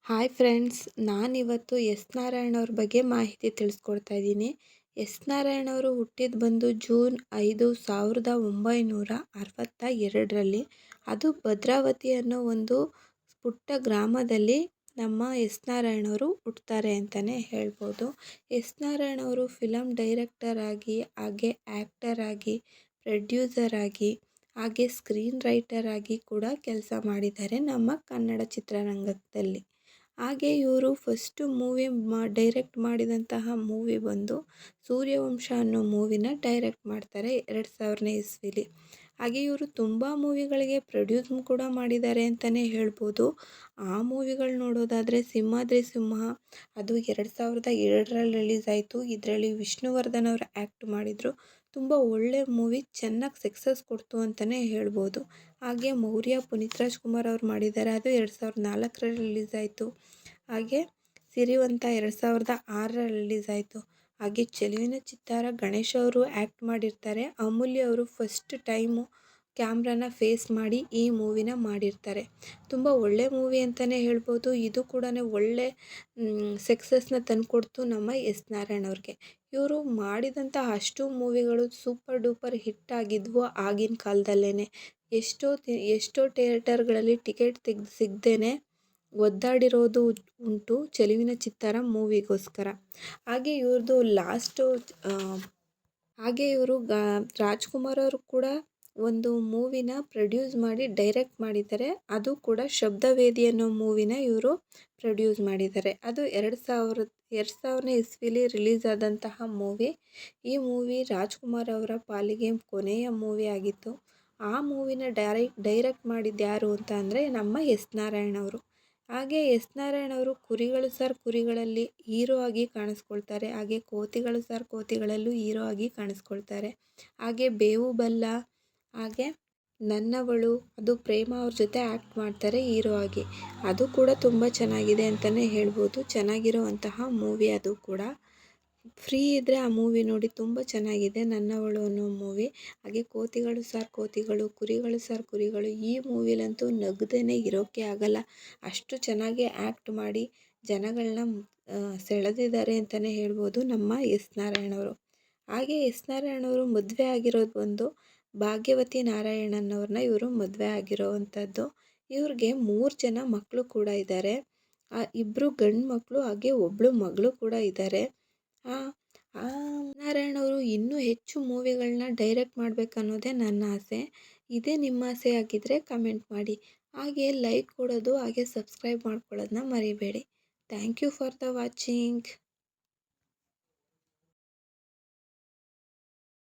Hi friends, ನಾನಿವತ್ತು S Narayan ಅವ್ರ ಬಗ್ಗೆ ಮಾಹಿತಿ ತಿಳಿಸ್ಕೊಡ್ತಾ ಇದ್ದೀನಿ. ಎಸ್ ನಾರಾಯಣ್ ಅವರು ಹುಟ್ಟಿದ್ದು ಬಂದು ಜೂನ್ 5, 1962ರಲ್ಲಿ. ಅದು ಭದ್ರಾವತಿ ಅನ್ನೋ ಒಂದು ಪುಟ್ಟ ಗ್ರಾಮದಲ್ಲಿ ನಮ್ಮ ಎಸ್ ನಾರಾಯಣ್ ಅವರು ಹುಟ್ಟುತ್ತಾರೆ ಅಂತಲೇ ಹೇಳ್ಬೋದು. ಎಸ್ ನಾರಾಯಣ್ ಅವರು ಫಿಲಮ್ ಡೈರೆಕ್ಟರ್ ಆಗಿ, ಹಾಗೆ ಆ್ಯಕ್ಟರ್ ಆಗಿ, ಪ್ರೊಡ್ಯೂಸರ್ ಆಗಿ, ಹಾಗೆ ಸ್ಕ್ರೀನ್ ರೈಟರ್ ಆಗಿ ಕೂಡ ಕೆಲಸ ಮಾಡಿದ್ದಾರೆ ನಮ್ಮ ಕನ್ನಡ ಚಿತ್ರರಂಗದಲ್ಲಿ. ಹಾಗೆ ಇವರು ಫಸ್ಟು ಮೂವಿ ಡೈರೆಕ್ಟ್ ಮಾಡಿದಂತಹ ಮೂವಿ ಬಂದು ಸೂರ್ಯವಂಶ ಅನ್ನೋ ಮೂವಿನ ಡೈರೆಕ್ಟ್ ಮಾಡ್ತಾರೆ 2000ನೇ ಇಸ್ವಿಲಿ. ಹಾಗೆ ಇವರು ತುಂಬ ಮೂವಿಗಳಿಗೆ ಪ್ರೊಡ್ಯೂಸ್ ಕೂಡ ಮಾಡಿದ್ದಾರೆ ಅಂತಲೇ ಹೇಳ್ಬೋದು. ಆ ಮೂವಿಗಳು ನೋಡೋದಾದರೆ ಸಿಂಹಾದ್ರಿ ಸಿಂಹ, ಅದು 2007ರಲ್ಲಿ ರಿಲೀಸ್ ಆಯಿತು. ಇದರಲ್ಲಿ ವಿಷ್ಣುವರ್ಧನ್ ಅವರು ಆ್ಯಕ್ಟ್ ಮಾಡಿದರು. ತುಂಬ ಒಳ್ಳೆ ಮೂವಿ, ಚೆನ್ನಾಗಿ ಸಕ್ಸಸ್ ಕೊಡ್ತು ಅಂತಲೇ ಹೇಳ್ಬೋದು. ಹಾಗೆ ಮೌರ್ಯ ಪುನೀತ್ ರಾಜ್ಕುಮಾರ್ ಅವರು ಮಾಡಿದ್ದಾರೆ, ಅದು 2004ರಲ್ಲಿ ರಿಲೀಸ್ ಆಯಿತು. ಹಾಗೆ ಸಿರಿವಂತ 2006ರಲ್ಲಿ ರಿಲೀಸ್ ಆಯಿತು. ಹಾಗೆ ಚೆಲುವಿನ ಚಿತ್ತಾರ ಗಣೇಶ್ ಅವರು ಆ್ಯಕ್ಟ್ ಮಾಡಿರ್ತಾರೆ. ಅಮೂಲ್ಯ ಅವರು ಫಸ್ಟ್ ಟೈಮು ಕ್ಯಾಮ್ರಾನ ಫೇಸ್ ಮಾಡಿ ಈ ಮೂವಿನ ಮಾಡಿರ್ತಾರೆ. ತುಂಬ ಒಳ್ಳೆ ಮೂವಿ ಅಂತಲೇ ಹೇಳ್ಬೋದು. ಇದು ಕೂಡ ಒಳ್ಳೆ ಸಕ್ಸಸ್ನ ತಂದುಕೊಡ್ತು ನಮ್ಮ ಎಸ್ ನಾರಾಯಣ್ ಅವ್ರಿಗೆ. ಇವರು ಮಾಡಿದಂಥ ಅಷ್ಟು ಮೂವಿಗಳು ಸೂಪರ್ ಡೂಪರ್ ಹಿಟ್ ಆಗಿದ್ವು ಆಗಿನ ಕಾಲದಲ್ಲೇ. ಎಷ್ಟೋ ಥಿಯೇಟರ್ಗಳಲ್ಲಿ ಟಿಕೆಟ್ ಸಿಗದೇನೆ ಒದ್ದಾಡಿರೋದು ಉಂಟು ಚೆಲುವಿನ ಚಿತ್ತಾರ ಮೂವಿಗೋಸ್ಕರ. ಹಾಗೆ ಇವ್ರದ್ದು ಹಾಗೆ ಇವರು ರಾಜ್ಕುಮಾರ್ ಅವರು ಕೂಡ ಒಂದು ಮೂವಿನ ಪ್ರೊಡ್ಯೂಸ್ ಮಾಡಿ ಡೈರೆಕ್ಟ್ ಮಾಡಿದ್ದಾರೆ. ಅದು ಕೂಡ ಶಬ್ದವೇದಿ ಅನ್ನೋ ಮೂವಿನ ಇವರು ಪ್ರೊಡ್ಯೂಸ್ ಮಾಡಿದ್ದಾರೆ. ಅದು 2000ನೇ ಇಸ್ವಿಲಿ ರಿಲೀಸ್ ಆದಂತಹ ಮೂವಿ. ಈ ಮೂವಿ ರಾಜ್ಕುಮಾರ್ ಅವರ ಪಾಲಿಗೆ ಕೊನೆಯ ಮೂವಿ ಆಗಿತ್ತು. ಆ ಮೂವಿನ ಡೈರೆಕ್ಟ್ ಮಾಡಿದ್ದು ಯಾರು ಅಂತ ಅಂದರೆ ನಮ್ಮ ಎಸ್ ನಾರಾಯಣ್ ಅವರು. ಹಾಗೆ ಎಸ್ ನಾರಾಯಣ್ ಅವರು ಕುರಿಗಳು ಸರ್ ಕುರಿಗಳಲ್ಲಿ ಹೀರೋ ಆಗಿ ಕಾಣಿಸ್ಕೊಳ್ತಾರೆ. ಹಾಗೆ ಕೋತಿಗಳು ಸರ್ ಕೋತಿಗಳಲ್ಲೂ ಹೀರೋ ಆಗಿ ಕಾಣಿಸ್ಕೊಳ್ತಾರೆ. ಹಾಗೆ ಬೇವು ಬೆಲ್ಲ, ಹಾಗೆ ನನ್ನವಳು, ಅದು ಪ್ರೇಮ ಅವ್ರ ಜೊತೆ ಆ್ಯಕ್ಟ್ ಮಾಡ್ತಾರೆ ಹೀರೋ ಆಗಿ. ಅದು ಕೂಡ ತುಂಬ ಚೆನ್ನಾಗಿದೆ ಅಂತಲೇ ಹೇಳ್ಬೋದು. ಚೆನ್ನಾಗಿರುವಂತಹ ಮೂವಿ ಅದು ಕೂಡ. ಫ್ರೀ ಇದ್ದರೆ ಆ ಮೂವಿ ನೋಡಿ, ತುಂಬ ಚೆನ್ನಾಗಿದೆ ನನ್ನವಳು ಅನ್ನೋ ಮೂವಿ. ಹಾಗೆ ಕೋತಿಗಳು ಸಾರ್ ಕೋತಿಗಳು, ಕುರಿಗಳು ಸಾರ್ ಕುರಿಗಳು, ಈ ಮೂವಿಲಂತೂ ನಗ್ದೇ ಇರೋಕ್ಕೆ ಆಗಲ್ಲ. ಅಷ್ಟು ಚೆನ್ನಾಗಿ ಆ್ಯಕ್ಟ್ ಮಾಡಿ ಜನಗಳನ್ನ ಸೆಳೆದಿದ್ದಾರೆ ಅಂತಲೇ ಹೇಳ್ಬೋದು ನಮ್ಮ ಎಸ್ ನಾರಾಯಣ್ ಅವರು. ಹಾಗೆ ಎಸ್ ನಾರಾಯಣ್ ಅವರು ಮದುವೆ ಆಗಿರೋದು ಬಂದು ಭಾಗ್ಯವತಿ ನಾರಾಯಣನ್ ಅವ್ರನ್ನ ಇವರು ಮದುವೆ ಆಗಿರೋವಂಥದ್ದು. ಇವ್ರಿಗೆ 3 ಜನ ಮಕ್ಕಳು ಕೂಡ ಇದ್ದಾರೆ. 2 ಗಂಡು ಮಕ್ಕಳು, ಹಾಗೆ ಒಬ್ಬಳು ಮಗಳು ಕೂಡ ಇದ್ದಾರೆ. ನಾರಾಯಣ್ ಅವರು ಇನ್ನೂ ಹೆಚ್ಚು ಮೂವಿಗಳನ್ನ ಡೈರೆಕ್ಟ್ ಮಾಡಬೇಕನ್ನೋದೇ ನನ್ನ ಆಸೆ. ಇದೇ ನಿಮ್ಮ ಆಸೆ ಆಗಿದ್ದರೆ ಕಮೆಂಟ್ ಮಾಡಿ. ಹಾಗೆ ಲೈಕ್ ಕೊಡೋದು, ಹಾಗೆ ಸಬ್ಸ್ಕ್ರೈಬ್ ಮಾಡ್ಕೊಳ್ಳೋದನ್ನ ಮರಿಬೇಡಿ. Thank you for the watching.